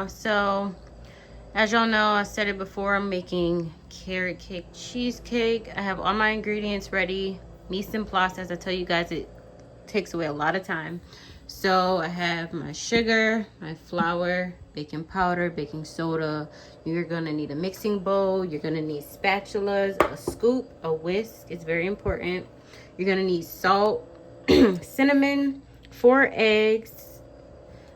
So as y'all know, I said it before, I'm making carrot cake cheesecake. I have all my ingredients ready. Mise en place, as I tell you guys, it takes away a lot of time. So I have my sugar, my flour, baking powder, baking soda. You're gonna need a mixing bowl. You're gonna need spatulas, a scoop, a whisk. It's very important. You're gonna need salt, cinnamon, 4 eggs,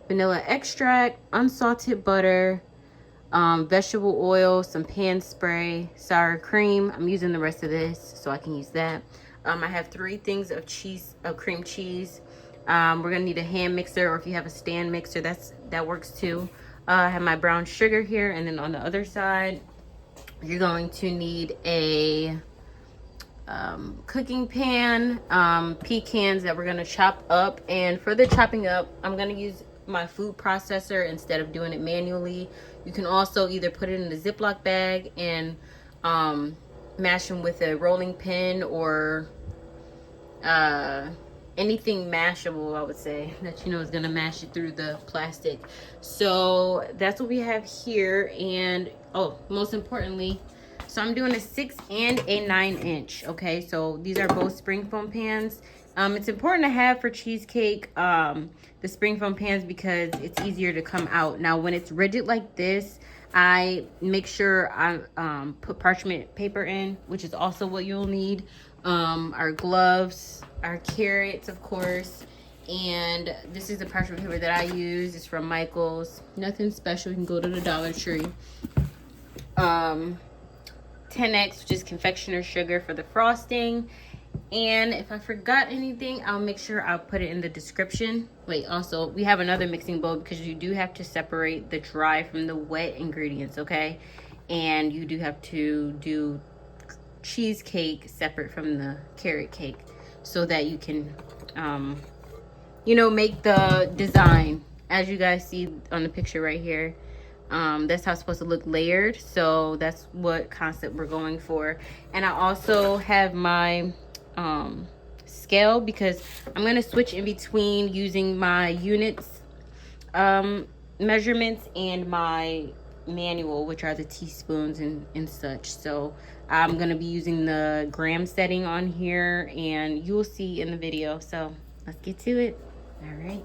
vanilla extract, unsalted butter, vegetable oil, some pan spray, sour cream. I'm using the rest of this so I can use that. I have 3 things of cream cheese. We're gonna need a hand mixer, or if you have a stand mixer, that works too. I have my brown sugar here, and then on the other side, you're going to need a cooking pan, pecans that we're gonna chop up. And for the chopping up, I'm gonna use my food processor instead of doing it manually. You can also either put it in a Ziploc bag and mash them with a rolling pin, or anything mashable, I would say, that you know is gonna mash it through the plastic. So that's what we have here. And oh, most importantly, so I'm doing a 6 and a 9-inch. Okay, so these are both spring foam pans. It's important to have for cheesecake the spring foam pans because it's easier to come out. Now when it's rigid like this, I make sure I put parchment paper in, which is also what you'll need. Our gloves, our carrots, of course, and this is the parchment paper that I use. It's from Michael's. Nothing special. You can go to the Dollar Tree. 10X, which is confectioner's sugar for the frosting. And if I forgot anything, I'll make sure I'll put it in the description. Wait, also, we have another mixing bowl because you do have to separate the dry from the wet ingredients, okay? And you do have to do cheesecake separate from the carrot cake so that you can, you know, make the design. As you guys see on the picture right here, that's how it's supposed to look, layered. So that's what concept we're going for. And I also have my scale because I'm going to switch in between using my units measurements and my manual, which are the teaspoons and such. So I'm going to be using the gram setting on here, and you will see in the video. So let's get to it. All right.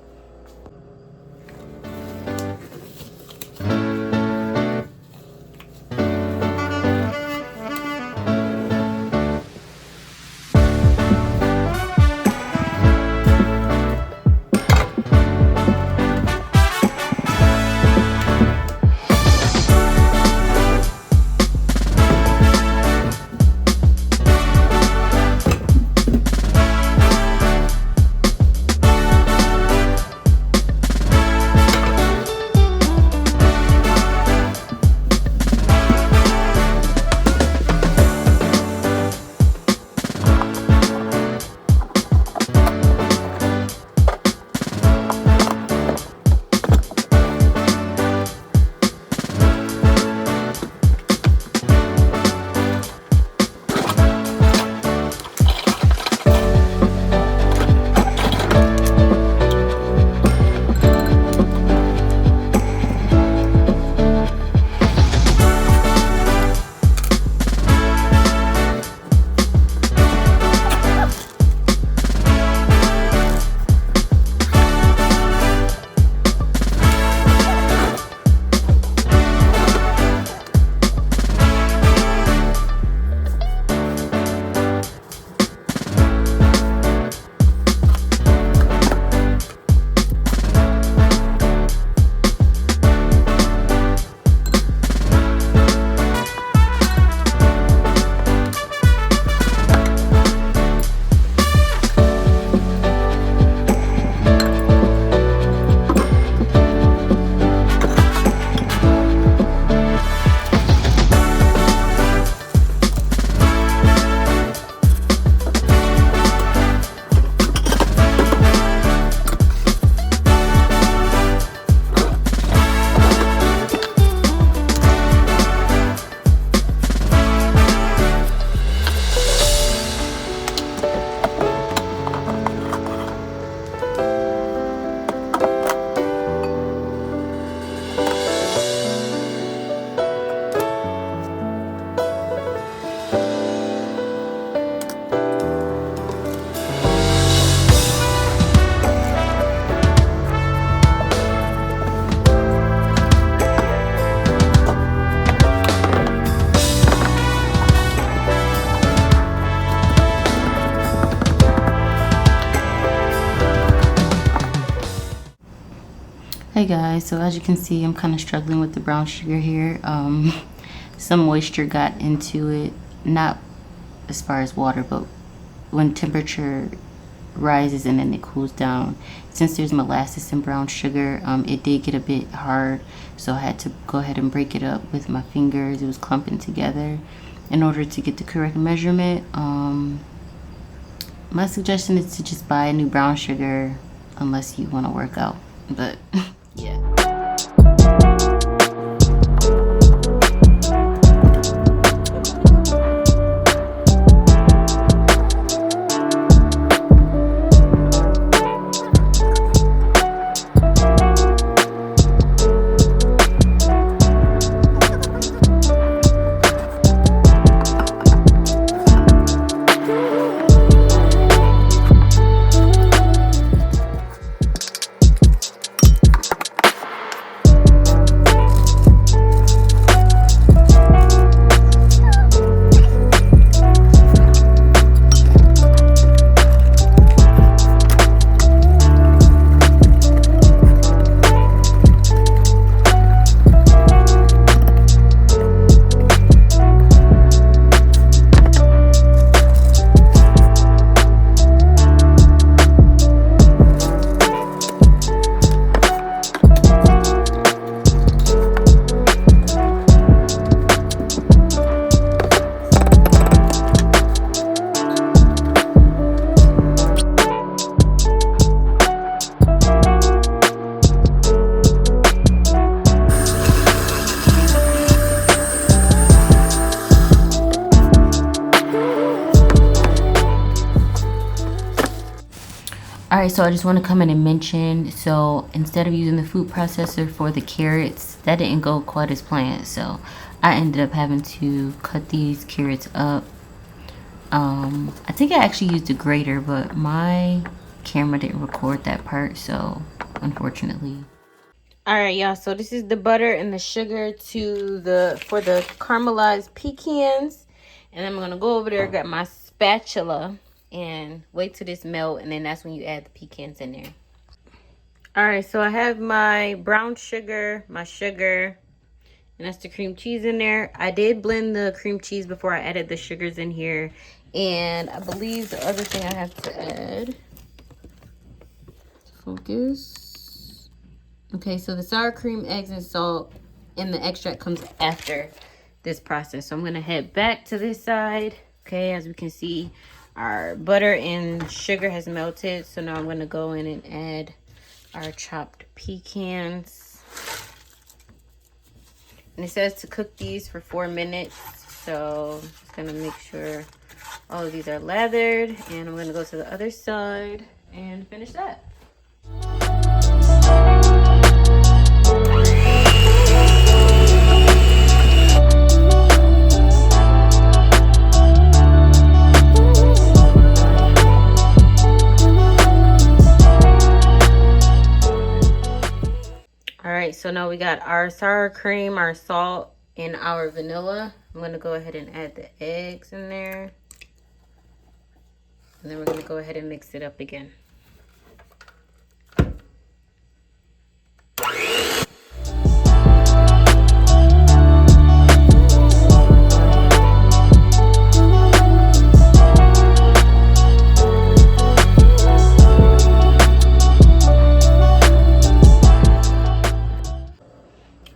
Hey guys, so as you can see, I'm kind of struggling with the brown sugar here. Some moisture got into it, not as far as water, but when temperature rises and then it cools down, since there's molasses in brown sugar, it did get a bit hard, so I had to go ahead and break it up with my fingers. It was clumping together in order to get the correct measurement. My suggestion is to just buy a new brown sugar unless you want to work out, but yeah. Alright, so I just want to come in and mention, so instead of using the food processor for the carrots, that didn't go quite as planned. So I ended up having to cut these carrots up. I think I actually used a grater, but my camera didn't record that part, so unfortunately. Alright, y'all, so this is the butter and the sugar for the caramelized pecans. And I'm going to go over there, grab my spatula, and wait till this melt, and then that's when you add the pecans in there. Alright, so I have my brown sugar, my sugar, and that's the cream cheese in there. I did blend the cream cheese before I added the sugars in here. And I believe the other thing I have to add, focus. Okay, so the sour cream, eggs, and salt, and the extract comes after this process. So I'm going to head back to this side. Okay, as we can see, our butter and sugar has melted. So now I'm going to go in and add our chopped pecans. And it says to cook these for 4 minutes. So I'm just going to make sure all of these are lathered. And I'm going to go to the other side and finish that. Alright, so now we got our sour cream, our salt, and our vanilla. I'm going to go ahead and add the eggs in there. And then we're going to go ahead and mix it up again.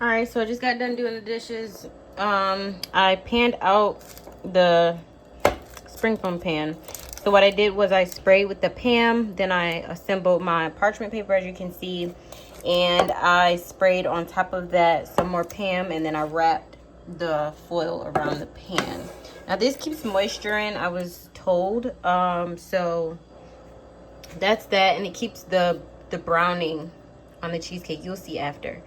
Alright, so I just got done doing the dishes. I panned out the spring foam pan. So what I did was I sprayed with the Pam, then I assembled my parchment paper, as you can see, and I sprayed on top of that some more Pam, and then I wrapped the foil around the pan. Now this keeps moisture in, I was told, so that's that, and it keeps the browning on the cheesecake. You'll see after.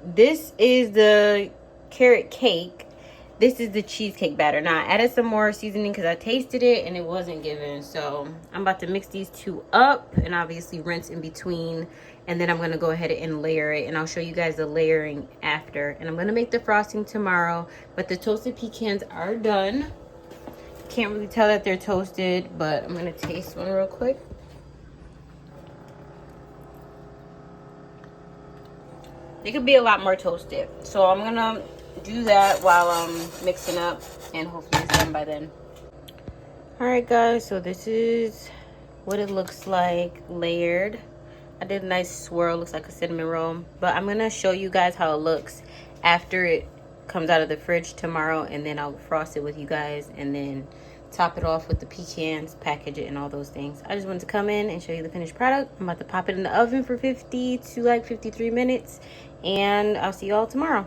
This is the carrot cake. This is the cheesecake batter. Now, I added some more seasoning because I tasted it and it wasn't given. So, I'm about to mix these two up and obviously rinse in between. And then I'm going to go ahead and layer it. And I'll show you guys the layering after. And I'm going to make the frosting tomorrow. But the toasted pecans are done. Can't really tell that they're toasted, but I'm going to taste one real quick. They could be a lot more toasted. So I'm gonna do that while I'm mixing up, and hopefully it's done by then. Alright guys, so this is what it looks like layered. I did a nice swirl, looks like a cinnamon roll. But I'm gonna show you guys how it looks after it comes out of the fridge tomorrow, and then I'll frost it with you guys and then top it off with the pecans, package it, and all those things. I just wanted to come in and show you the finished product. I'm about to pop it in the oven for 50 to like 53 minutes, and I'll see you all tomorrow.